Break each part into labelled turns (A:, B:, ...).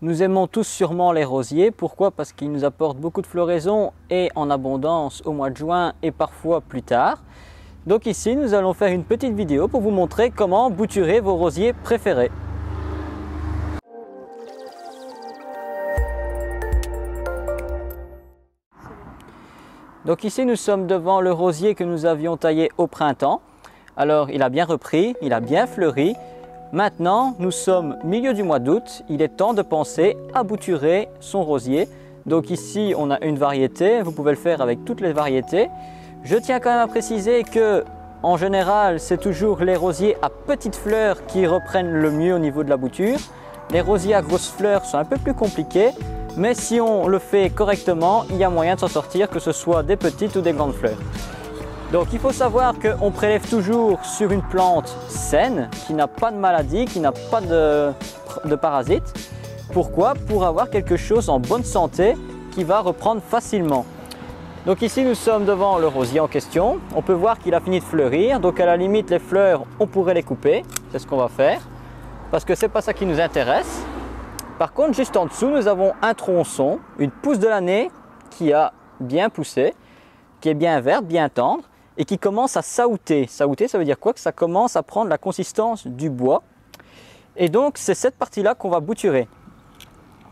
A: Nous aimons tous sûrement les rosiers. Pourquoi? Parce qu'ils nous apportent beaucoup de floraison et en abondance au mois de juin et parfois plus tard. Donc ici, nous allons faire une petite vidéo pour vous montrer comment bouturer vos rosiers préférés. Donc ici, nous sommes devant le rosier que nous avions taillé au printemps. Alors, il a bien repris, il a bien fleuri. Maintenant, nous sommes milieu du mois d'août. Il est temps de penser à bouturer son rosier. Donc ici, on a une variété. Vous pouvez le faire avec toutes les variétés. Je tiens quand même à préciser que, en général, c'est toujours les rosiers à petites fleurs qui reprennent le mieux au niveau de la bouture. Les rosiers à grosses fleurs sont un peu plus compliqués. Mais si on le fait correctement, il y a moyen de s'en sortir, que ce soit des petites ou des grandes fleurs. Donc il faut savoir qu'on prélève toujours sur une plante saine, qui n'a pas de maladie, qui n'a pas de parasites. Pourquoi? Pour avoir quelque chose en bonne santé qui va reprendre facilement. Donc ici nous sommes devant le rosier en question. On peut voir qu'il a fini de fleurir, donc à la limite les fleurs on pourrait les couper. C'est ce qu'on va faire, parce que c'est pas ça qui nous intéresse. Par contre, juste en dessous, nous avons un tronçon, une pousse de l'année qui a bien poussé, qui est bien verte, bien tendre et qui commence à saouter. Saouter, ça veut dire quoi? Que ça commence à prendre la consistance du bois. Et donc, c'est cette partie-là qu'on va bouturer.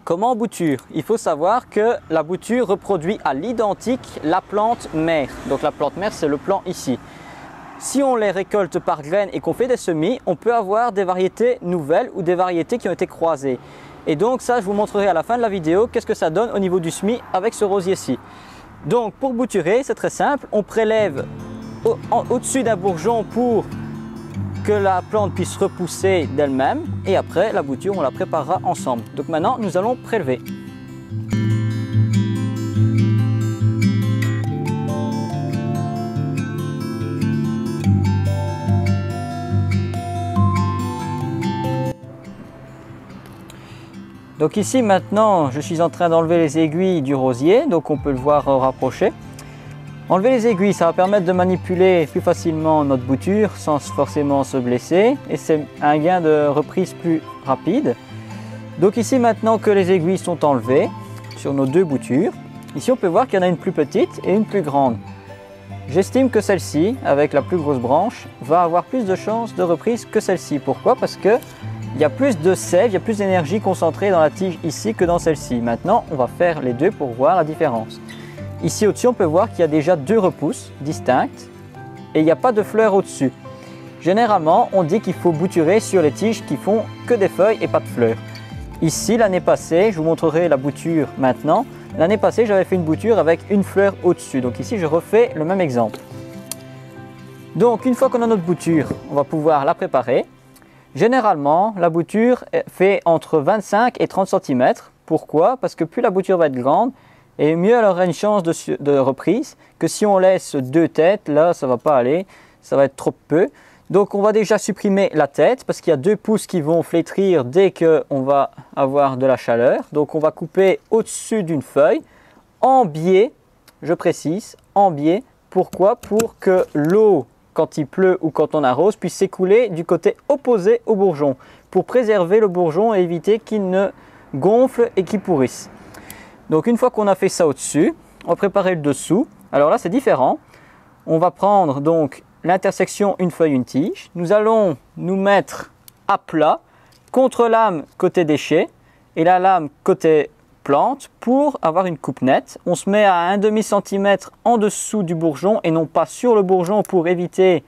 A: Comment on bouture? Il faut savoir que la bouture reproduit à l'identique la plante mère. Donc, la plante mère, c'est le plant ici. Si on les récolte par graines et qu'on fait des semis, on peut avoir des variétés nouvelles ou des variétés qui ont été croisées. Et donc ça, je vous montrerai à la fin de la vidéo qu'est-ce que ça donne au niveau du semis avec ce rosier-ci. Donc pour bouturer, c'est très simple. On prélève au-dessus d'un bourgeon pour que la plante puisse repousser d'elle-même. Et après, la bouture, on la préparera ensemble. Donc maintenant, nous allons prélever. Donc ici maintenant, je suis en train d'enlever les aiguilles du rosier, donc on peut le voir rapproché. Enlever les aiguilles, ça va permettre de manipuler plus facilement notre bouture sans forcément se blesser et c'est un gain de reprise plus rapide. Donc ici maintenant que les aiguilles sont enlevées sur nos deux boutures, ici on peut voir qu'il y en a une plus petite et une plus grande. J'estime que celle-ci, avec la plus grosse branche, va avoir plus de chances de reprise que celle-ci. Pourquoi? Parce que il y a plus de sève, il y a plus d'énergie concentrée dans la tige ici que dans celle-ci. Maintenant, on va faire les deux pour voir la différence. Ici au-dessus, on peut voir qu'il y a déjà deux repousses distinctes et il n'y a pas de fleurs au-dessus. Généralement, on dit qu'il faut bouturer sur les tiges qui font que des feuilles et pas de fleurs. Ici, l'année passée, je vous montrerai la bouture maintenant. L'année passée, j'avais fait une bouture avec une fleur au-dessus. Donc ici, je refais le même exemple. Donc, une fois qu'on a notre bouture, on va pouvoir la préparer. Généralement, la bouture fait entre 25 et 30 cm. Pourquoi? Parce que plus la bouture va être grande, et mieux elle aura une chance de reprise que si on laisse deux têtes. Là, ça ne va pas aller, ça va être trop peu. Donc, on va déjà supprimer la tête parce qu'il y a deux pousses qui vont flétrir dès qu'on va avoir de la chaleur. Donc, on va couper au-dessus d'une feuille en biais, je précise, en biais. Pourquoi? Pour que l'eau, quand il pleut ou quand on arrose, puisse s'écouler du côté opposé au bourgeon pour préserver le bourgeon et éviter qu'il ne gonfle et qu'il pourrisse. Donc une fois qu'on a fait ça au-dessus, on va préparer le dessous. Alors là c'est différent. On va prendre donc l'intersection une feuille, une tige. Nous allons nous mettre à plat contre lame côté déchet et la lame côté plante pour avoir une coupe nette. On se met à 1/2 cm en dessous du bourgeon et non pas sur le bourgeon pour éviter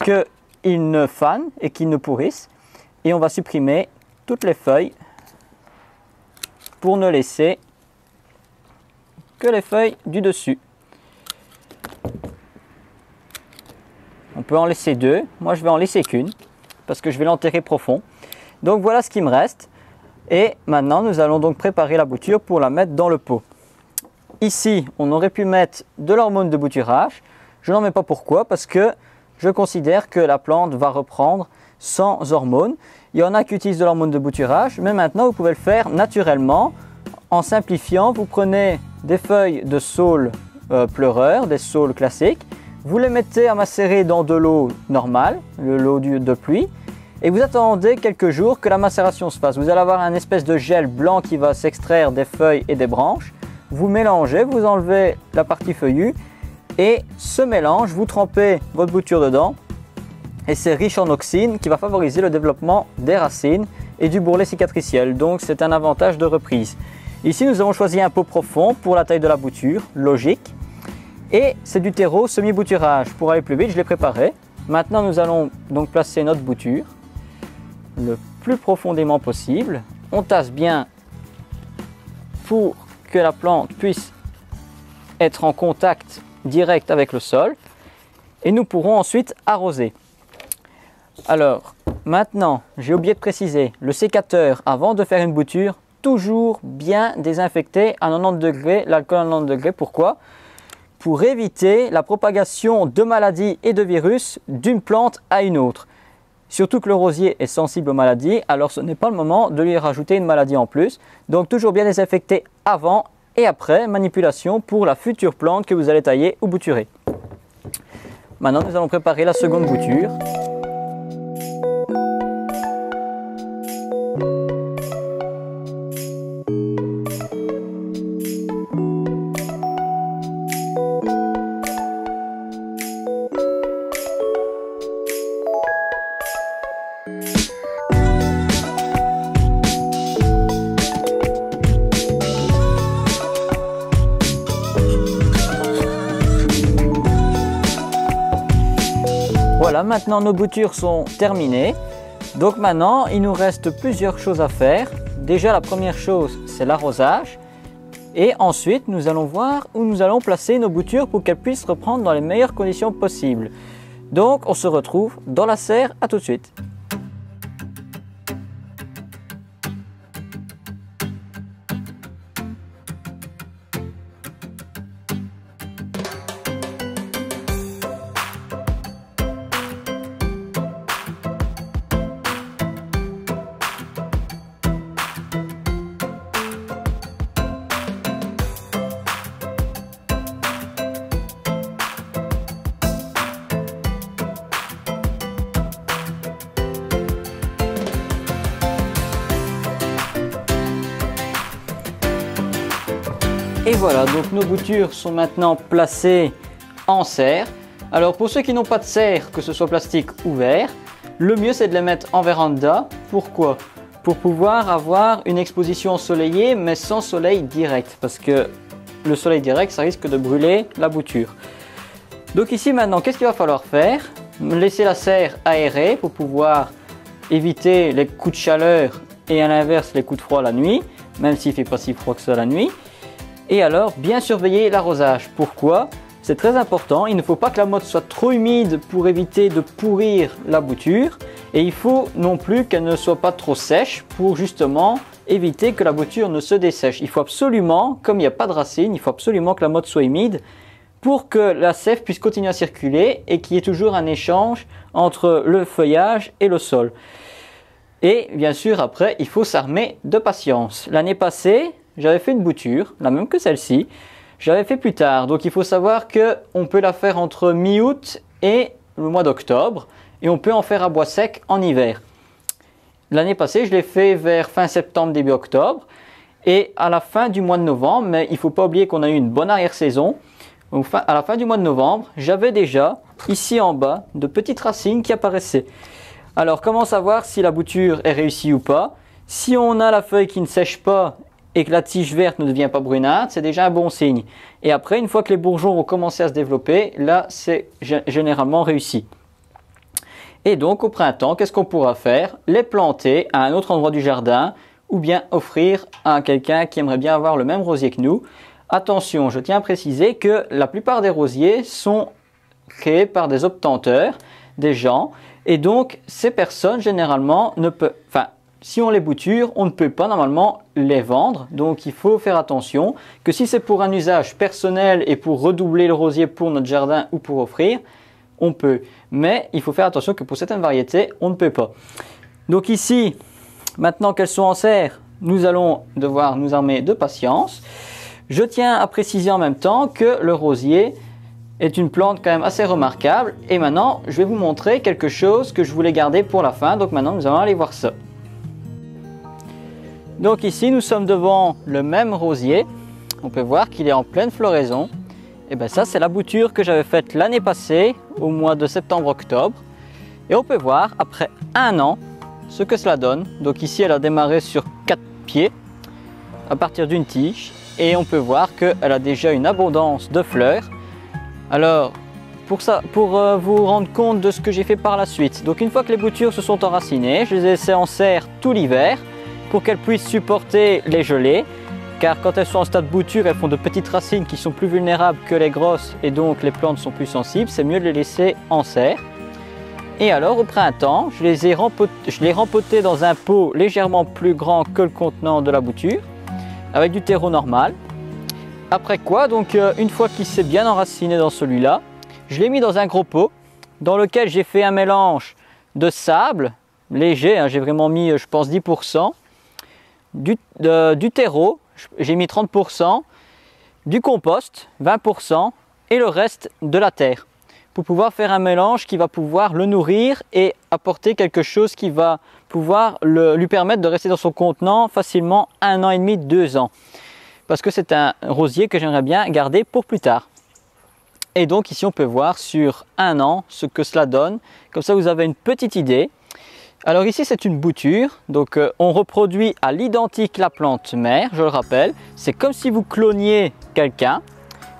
A: qu'il ne fane et qu'il ne pourrisse. Et on va supprimer toutes les feuilles pour ne laisser que les feuilles du dessus. On peut en laisser deux. Moi, je vais en laisser qu'une parce que je vais l'enterrer profond. Donc voilà ce qui me reste. Et maintenant, nous allons donc préparer la bouture pour la mettre dans le pot. Ici, on aurait pu mettre de l'hormone de bouturage. Je n'en mets pas. Pourquoi? Parce que je considère que la plante va reprendre sans hormones. Il y en a qui utilisent de l'hormone de bouturage, mais maintenant, vous pouvez le faire naturellement. En simplifiant, vous prenez des feuilles de saule pleureur, des saules classiques. Vous les mettez à macérer dans de l'eau normale, l'eau de pluie. et vous attendez quelques jours que la macération se fasse. Vous allez avoir un espèce de gel blanc qui va s'extraire des feuilles et des branches. Vous mélangez, vous enlevez la partie feuillue et ce mélange, vous trempez votre bouture dedans et c'est riche en auxine qui va favoriser le développement des racines et du bourrelet cicatriciel. Donc c'est un avantage de reprise. Ici nous avons choisi un pot profond pour la taille de la bouture, logique. Et c'est du terreau semi-bouturage. Pour aller plus vite, je l'ai préparé. Maintenant nous allons donc placer notre bouture le plus profondément possible. On tasse bien pour que la plante puisse être en contact direct avec le sol et nous pourrons ensuite arroser. Alors maintenant, j'ai oublié de préciser, le sécateur avant de faire une bouture, toujours bien désinfecté à 90 degrés, l'alcool à 90 degrés. Pourquoi? Pour éviter la propagation de maladies et de virus d'une plante à une autre. Surtout que le rosier est sensible aux maladies, alors ce n'est pas le moment de lui rajouter une maladie en plus. Donc toujours bien désinfecter avant et après manipulation pour la future plante que vous allez tailler ou bouturer. Maintenant nous allons préparer la seconde bouture. Voilà, maintenant nos boutures sont terminées. Donc maintenant, il nous reste plusieurs choses à faire. Déjà, la première chose, c'est l'arrosage. Et ensuite, nous allons voir où nous allons placer nos boutures pour qu'elles puissent reprendre dans les meilleures conditions possibles. Donc, on se retrouve dans la serre. À tout de suite. Et voilà, donc nos boutures sont maintenant placées en serre. Alors pour ceux qui n'ont pas de serre, que ce soit plastique ou verre, le mieux c'est de les mettre en véranda. Pourquoi? Pour pouvoir avoir une exposition ensoleillée mais sans soleil direct. Parce que le soleil direct, ça risque de brûler la bouture. Donc ici maintenant, qu'est-ce qu'il va falloir faire? Laisser la serre aérée pour pouvoir éviter les coups de chaleur et à l'inverse les coups de froid la nuit, même s'il ne fait pas si froid que ça la nuit. Et alors, bien surveiller l'arrosage. Pourquoi? C'est très important. Il ne faut pas que la motte soit trop humide pour éviter de pourrir la bouture. Et il faut non plus qu'elle ne soit pas trop sèche pour justement éviter que la bouture ne se dessèche. Il faut absolument, comme il n'y a pas de racines, il faut absolument que la motte soit humide pour que la sève puisse continuer à circuler et qu'il y ait toujours un échange entre le feuillage et le sol. Et bien sûr, après, il faut s'armer de patience. L'année passée, j'avais fait une bouture, la même que celle-ci. J'avais fait plus tard, donc il faut savoir qu'on peut la faire entre mi-août et le mois d'octobre. Et on peut en faire à bois sec en hiver. L'année passée, je l'ai fait vers fin septembre, début octobre. Et à la fin du mois de novembre, mais il ne faut pas oublier qu'on a eu une bonne arrière-saison. À la fin du mois de novembre, j'avais déjà, ici en bas, de petites racines qui apparaissaient. Alors, comment savoir si la bouture est réussie ou pas? Si on a la feuille qui ne sèche pas et que la tige verte ne devient pas brunâtre, c'est déjà un bon signe. Et après, une fois que les bourgeons vont commencer à se développer, là, c'est généralement réussi. Et donc, au printemps, qu'est-ce qu'on pourra faire? Les planter à un autre endroit du jardin ou bien offrir à quelqu'un qui aimerait bien avoir le même rosier que nous. Attention, je tiens à préciser que la plupart des rosiers sont créés par des obtenteurs, des gens, et donc ces personnes généralement ne peuvent... Si on les bouture, on ne peut pas normalement les vendre. Donc il faut faire attention que si c'est pour un usage personnel et pour redoubler le rosier pour notre jardin ou pour offrir, on peut. Mais il faut faire attention que pour certaines variétés, on ne peut pas. Donc ici, maintenant qu'elles sont en serre, nous allons devoir nous armer de patience. Je tiens à préciser en même temps que le rosier est une plante quand même assez remarquable. Et maintenant, je vais vous montrer quelque chose que je voulais garder pour la fin. Donc maintenant, nous allons aller voir ça. Donc ici, nous sommes devant le même rosier. On peut voir qu'il est en pleine floraison. Et bien ça, c'est la bouture que j'avais faite l'année passée, au mois de septembre-octobre. Et on peut voir, après un an, ce que cela donne. Donc ici, elle a démarré sur 4 pieds, à partir d'une tige. Et on peut voir qu'elle a déjà une abondance de fleurs. Alors, pour vous rendre compte de ce que j'ai fait par la suite. Donc une fois que les boutures se sont enracinées, je les ai laissées en serre tout l'hiver pour qu'elles puissent supporter les gelées. Car quand elles sont en stade bouture, elles font de petites racines qui sont plus vulnérables que les grosses et donc les plantes sont plus sensibles. C'est mieux de les laisser en serre. Et alors au printemps, je les rempotées dans un pot légèrement plus grand que le contenant de la bouture, avec du terreau normal. Après quoi, donc une fois qu'il s'est bien enraciné dans celui-là, je l'ai mis dans un gros pot dans lequel j'ai fait un mélange de sable léger, hein, j'ai vraiment mis je pense 10%, du terreau, j'ai mis 30%, du compost 20% et le reste de la terre, pour pouvoir faire un mélange qui va pouvoir le nourrir et apporter quelque chose qui va pouvoir lui permettre de rester dans son contenant facilement 1 an et demi, 2 ans. Parce que c'est un rosier que j'aimerais bien garder pour plus tard. Et donc ici on peut voir sur 1 an ce que cela donne. Comme ça vous avez une petite idée. Alors ici c'est une bouture, donc on reproduit à l'identique la plante mère, je le rappelle. C'est comme si vous cloniez quelqu'un,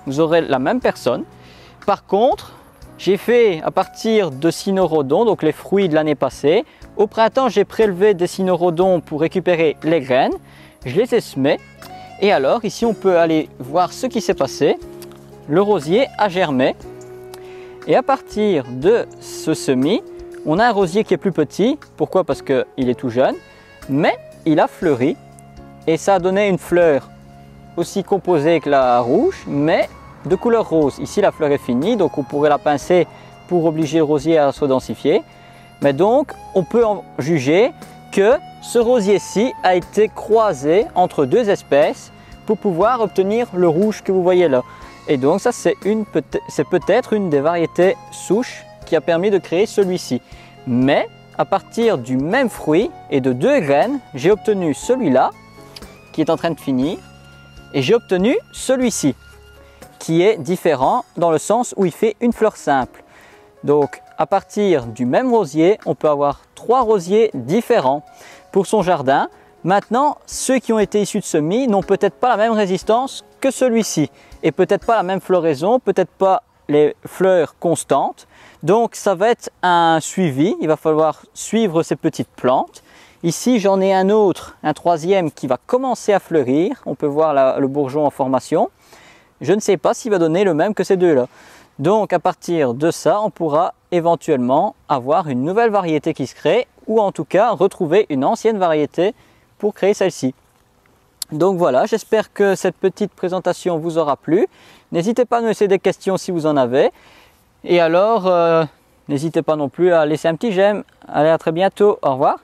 A: vous aurez la même personne. Par contre, j'ai fait à partir de cynorrhodons, donc les fruits de l'année passée. Au printemps, j'ai prélevé des cynorrhodons pour récupérer les graines. Je les ai semés. Et alors ici on peut aller voir ce qui s'est passé. Le rosier a germé. Et à partir de ce semis, on a un rosier qui est plus petit. Pourquoi? Parce qu'il est tout jeune. Mais il a fleuri. Et ça a donné une fleur aussi composée que la rouge, mais de couleur rose. Ici la fleur est finie, donc on pourrait la pincer pour obliger le rosier à se densifier. Mais donc on peut en juger que ce rosier-ci a été croisé entre 2 espèces pour pouvoir obtenir le rouge que vous voyez là. Et donc ça c'est peut-être une des variétés souches qui a permis de créer celui-ci. Mais à partir du même fruit et de 2 graines, j'ai obtenu celui-là qui est en train de finir et j'ai obtenu celui-ci qui est différent dans le sens où il fait une fleur simple. Donc à partir du même rosier, on peut avoir 3 rosiers différents pour son jardin. Maintenant, ceux qui ont été issus de semis n'ont peut-être pas la même résistance que celui-ci et peut-être pas la même floraison, peut-être pas les fleurs constantes. Donc ça va être un suivi, il va falloir suivre ces petites plantes. Ici j'en ai un autre, un 3e qui va commencer à fleurir. On peut voir le bourgeon en formation. Je ne sais pas s'il va donner le même que ces deux-là. Donc à partir de ça, on pourra éventuellement avoir une nouvelle variété qui se crée ou en tout cas retrouver une ancienne variété pour créer celle-ci. Donc voilà, j'espère que cette petite présentation vous aura plu. N'hésitez pas à nous laisser des questions si vous en avez. Et alors, n'hésitez pas non plus à laisser un petit j'aime. Allez, à très bientôt. Au revoir.